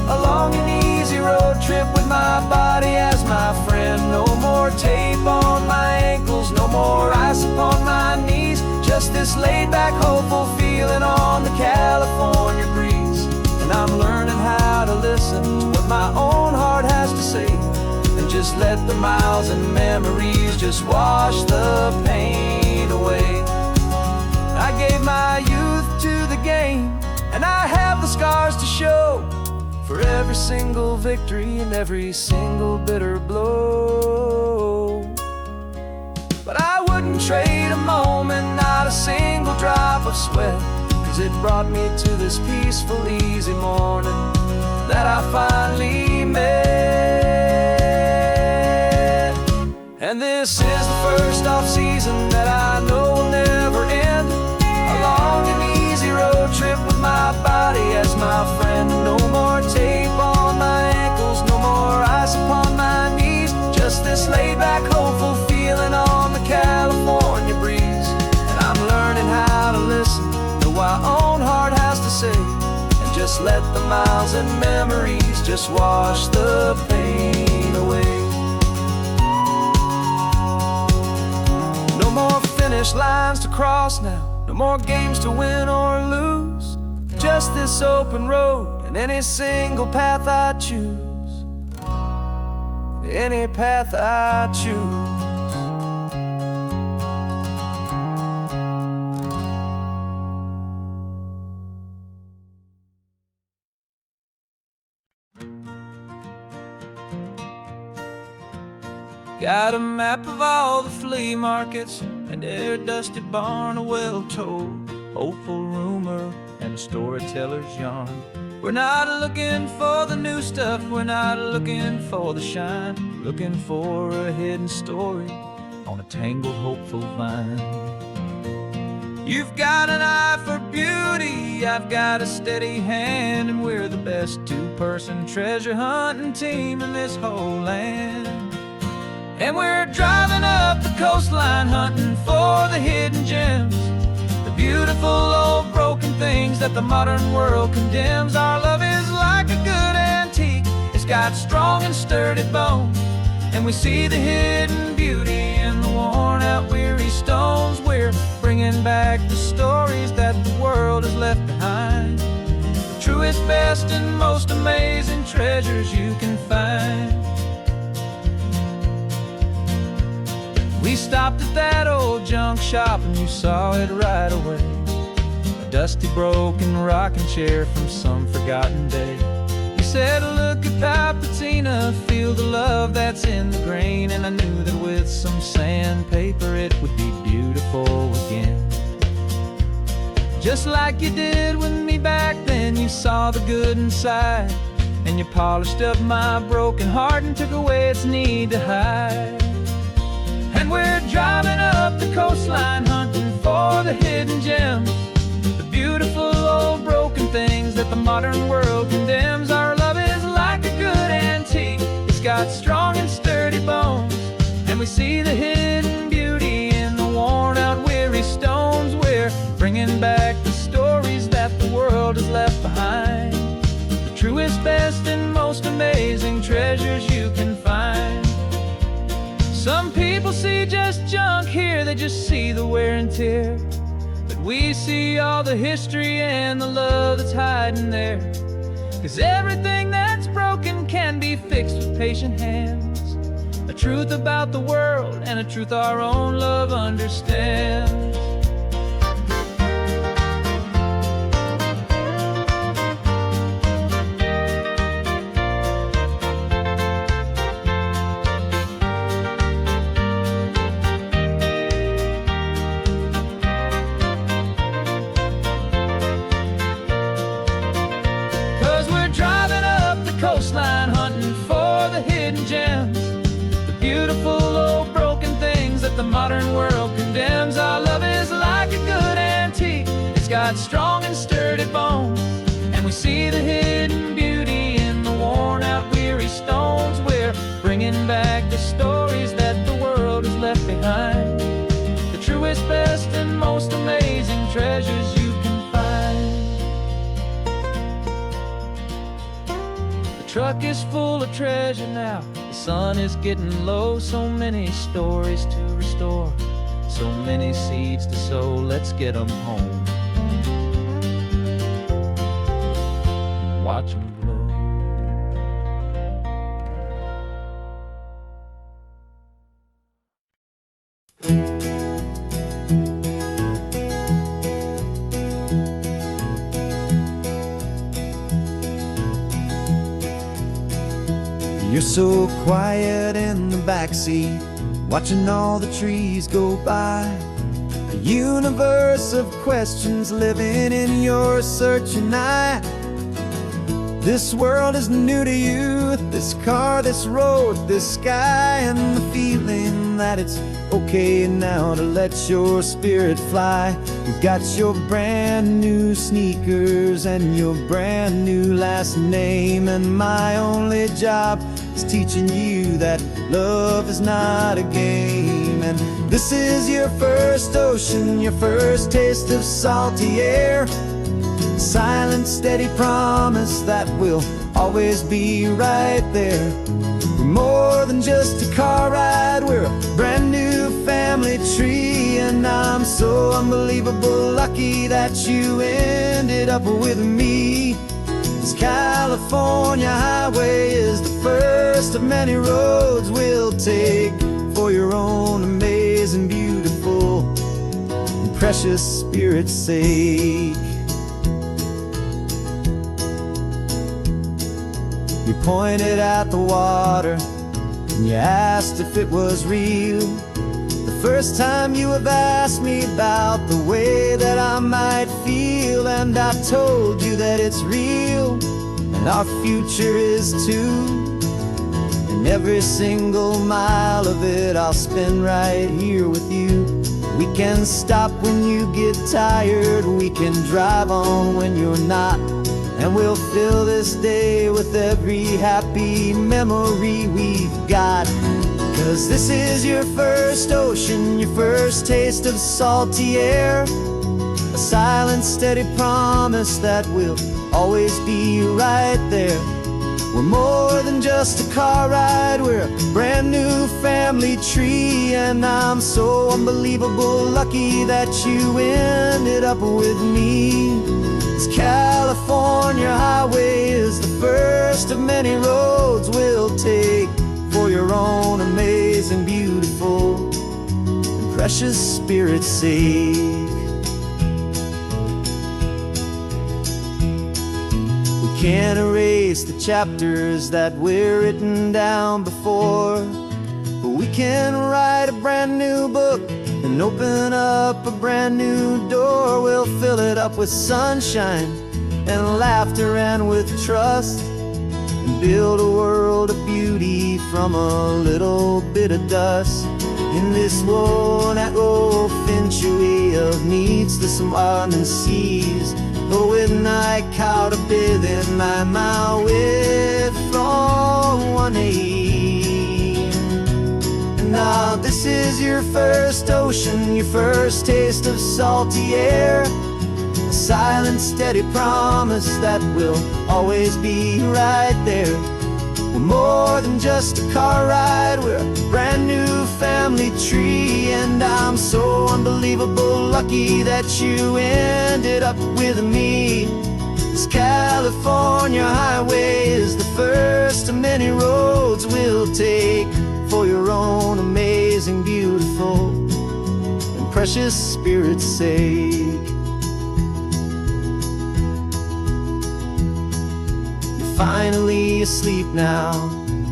a long and easy road trip with my body as my friend. No more tape on my ankles, no more ice upon my knees, just this laid-back, hopeful feeling on the California breeze. And I'm learning how to listen to what my own heart has to say, and just let the miles and memories just wash the pain away. I gave my youth to the game, and I have the scars to show for every single victory and every single bitter blow. But I wouldn't trade a moment, not a single drop of sweat, 'cause it brought me to this peaceful, easy morning that I finally met. And this is the first off-season that I know will never end, a long and easy road trip with my body as my friend. No more tape on my ankles, the miles and memories just wash the pain away. No more finish lines to cross now, no more games to win or lose. Just this open road and any single path I choose. Any path I choose. Got a map of all the flea markets and every dusty barn, a well-told, hopeful rumor and a storyteller's yarn. We're not looking for the new stuff, we're not looking for the shine, looking for a hidden story on a tangled, hopeful vine. You've got an eye for beauty, I've got a steady hand, and we're the best two-person treasure hunting team in this whole land. And we're driving up the coastline hunting for the hidden gems, the beautiful old broken things that the modern world condemns. Our love is like a good antique, it's got strong and sturdy bones, and we see the hidden beauty in the worn out weary stones. We're bringing back the stories that the world has left behind, the truest, best, and most amazing treasures you can find. We stopped at that old junk shop and you saw it right away, a dusty, broken rocking chair from some forgotten day. You said, look at that patina, feel the love that's in the grain, and I knew that with some sandpaper it would be beautiful again. Just like you did with me back then, you saw the good inside, and you polished up my broken heart and took away its need to hide. And we're driving up the coastline hunting for the hidden gems, the beautiful old broken things that the modern world condemns. Our love is like a good antique, it's got strong and sturdy bones, and we see the hidden beauty in the worn out weary stones. We're bringing back the stories that the world has left behind, the truest, best, and most amazing treasures you can find. Some people see just junk here, they just see the wear and tear, but we see all the history and the love that's hiding there. 'Cause everything that's broken can be fixed with patient hands, a truth about the world and a truth our own love understands. 'Cause we're driving up the coastline hunting for the hidden gems, the beautiful old broken things that the modern world condemns. Our love is like a good antique, it's got strong and sturdy bones, and we see the hidden beauty in the worn out weary stones. We're bringing back the stories that the world has left behind, the truest, best, and most amazing treasures you can find. The truck is full of treasure now, the sun is getting low, so many stories to restore, so many seeds to sow. Let's get them home, watch them blow. You're so quiet in the backseat, watching all the trees go by. A universe of questions living in your searching eye. This world is new to you, this car, this road, this sky, and the feeling that it's okay now to let your spirit fly. You've got your brand new sneakers and your brand new last name, and my only job is teaching you that love is not a game. And this is your first ocean, your first taste of salty air. silent, steady promise that we'll always be right there. We're more than just a car ride, we're a brand new family tree. And I'm so unbelievable lucky that you ended up with me. This California highway is the first of many roads we'll take for your own amazing, beautiful, and precious Spirit's sake. You pointed at the water and you asked if it was real. The first time you have asked me about the way that I might feel, and I told you that it's real and our future is too. And every single mile of it I'll spend right here with you. We can stop when you get tired, we can drive on when you're not, and we'll fill this day with every happy memory we've got. 'Cause this is your first ocean, your first taste of salty air, a silent, steady promise that we'll always be right there. We're more than just a car ride, we're a brand new family tree. And I'm so unbelievable lucky that you ended up with me. This California highway is the first of many roads we'll take for your own amazing, beautiful, and precious Spirit's sake. We can't erase the chapters that we're written down before, but we can write a brand new book and open up a brand new door. We'll fill it up with sunshine and laughter and with trust, and build a world of beauty from a little bit of dust. In this world century of needs to some and seas, but with night caught a bit in my mouth with from one aim. And now this is your first ocean, your first taste of salty air, a silent, steady promise that we'll always be right there. We're more than just a car ride, we're a brand new family tree. And I'm so unbelievable lucky that you ended up with me. This California highway is the first of many roads we'll take for your own amazing, beautiful, and precious Spirit's sake. Finally asleep now,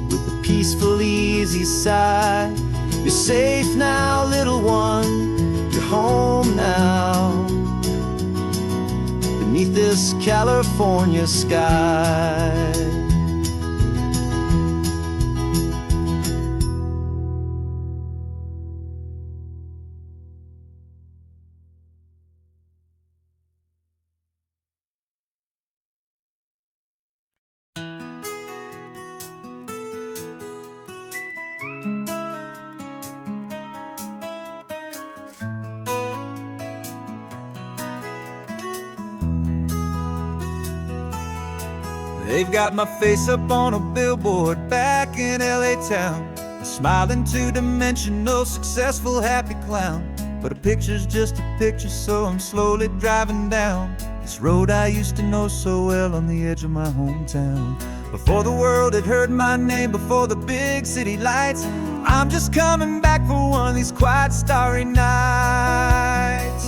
with a peaceful, easy sigh. You're safe now, little one, you're home now, beneath this California sky. They've got my face up on a billboard back in LA town, a smiling, two-dimensional, successful, happy clown. But a picture's just a picture, so I'm slowly driving down this road I used to know so well on the edge of my hometown. Before the world had heard my name, before the big city lights, I'm just coming back for one of these quiet, starry nights.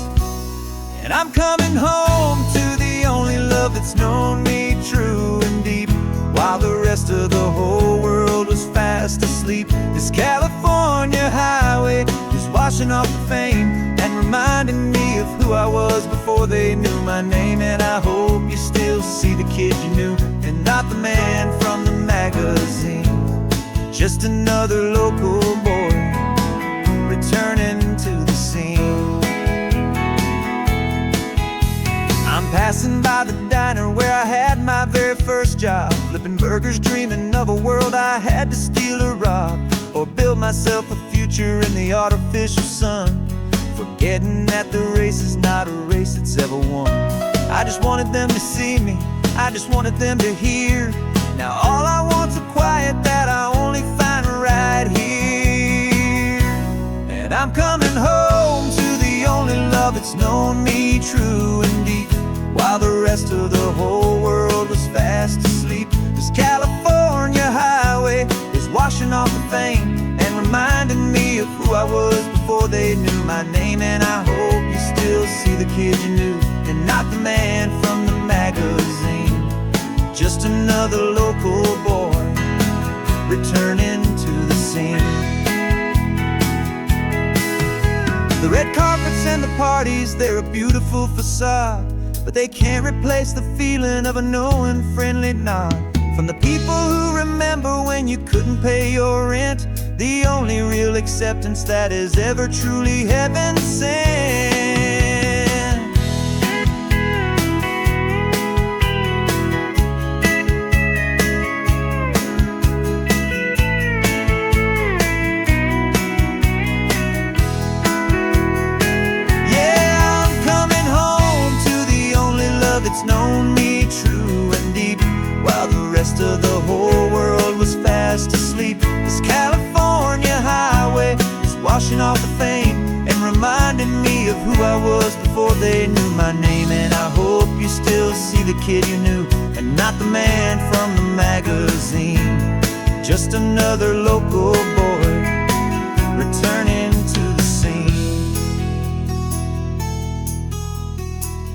And I'm coming home to the only love that's known me true and deep, while the rest of the whole world was fast asleep. This California highway is washing off the fame and reminding me of who I was before they knew my name. And I hope you still see the kid you knew, and not the man from the magazine. Just another local boy returning to the scene. I'm passing by the diner where I had my very first job, flipping burgers, dreaming of a world I had to steal or rob, or build myself a future in the artificial sun, forgetting that the race is not a race that's ever won. I just wanted them to see me, I just wanted them to hear. Now all I want's a quiet that I only find right here. And I'm coming home to the only love that's known me true and deep, while the rest of the whole world was fast asleep. This California highway is washing off the fame and reminding me of who I was before they knew my name. And I hope you still see the kid you knew, and not the man from the magazine. Just another local boy returning to the scene. The red carpets and the parties, they're a beautiful facade, but they can't replace the feeling of a knowing, friendly nod from the people who remember when you couldn't pay your rent. The only real acceptance that is ever truly heaven sent. It's known me true and deep, while the rest of the whole world was fast asleep. This California highway is washing off the fame and reminding me of who I was before they knew my name. And I hope you still see the kid you knew, and not the man from the magazine. Just another local boy returning to the scene.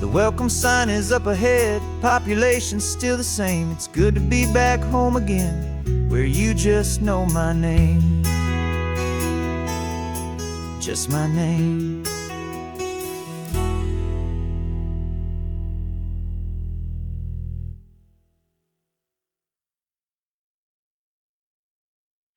The welcome sign is up ahead, population's still the same. It's good to be back home again, where you just know my name. Just my name.